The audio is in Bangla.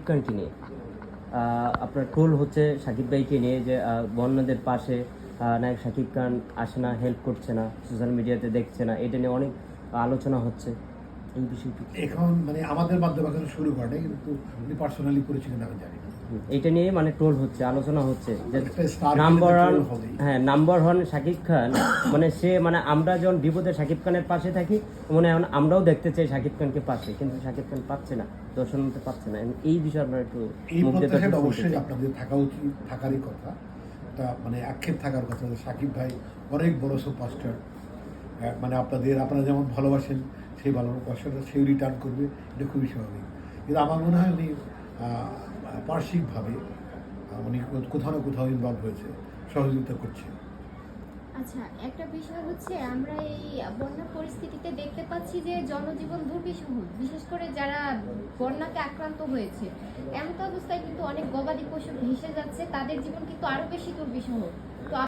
খানকে নিয়ে আপনার ট্রোল হচ্ছে শাকিব ভাইকে নিয়ে যে বন্যাদের পাশে নায়ক শাকিব খান আসে না, হেল্প করছে না, সোশ্যাল মিডিয়াতে দেখছে না, এটা নিয়ে অনেক আলোচনা হচ্ছে। এই বিষয়টি এখন মানে আমাদের মাধ্যমে এখন শুরু করে নাই, কিন্তু উনি পার্সোনালি করেছেন কিনা আমি জানি না। এইটা নিয়ে মানে ট্রোল হচ্ছে, আলোচনা হচ্ছে যে একটা star নাম্বার কিন্তু ওয়ান, troll হবেই। হ্যাঁ নাম্বার ওয়ান শাকিব খান, মানে সে মানে আমরা যখন বিপদে শাকিব খানের পাশে থাকি, মনে হয় আমরাও দেখতে চাই শাকিব খানকে পাশে, কিন্তু শাকিব খান পাচ্ছে না, দর্শন হতে পাচ্ছে না। এই বিষয়ে আমরা একটু এই মুখ দিয়ে প্রত্যাশাটা দর্শন অবশ্যই শুনতে চাই। আপনাদের থাকা উচিত, থাকারই কথা। এটা মানে আক্ষেপ থাকার কথা যে সাকিব ভাই অনেক বড় সুপারস্টার। মানে আপনারা যেমন ভালোবাসেন, সেই ভালোবাসাটা সেই রিটার্ন করবে, এটা খুবই স্বাভাবিক। কিন্তু আমার মনে হয় উনি পার্শ্বিকভাবে উনি কোথাও না কোথাও ইনভলভ হয়েছে, সহযোগিতা করছে। আচ্ছা, একটা বিষয় হচ্ছে আমরা এই বন্যা পরিস্থিতিতে দেখতে পাচ্ছি যে জনজীবন দুর্বিষহ, বিশেষ করে যারা বন্যাতে আক্রান্ত হয়েছে, এমন অবস্থায় কিন্তু অনেক গবাদি পশু ভেসে যাচ্ছে, তাদের জীবন কিন্তু আরো বেশি দুর্বিষহ। তো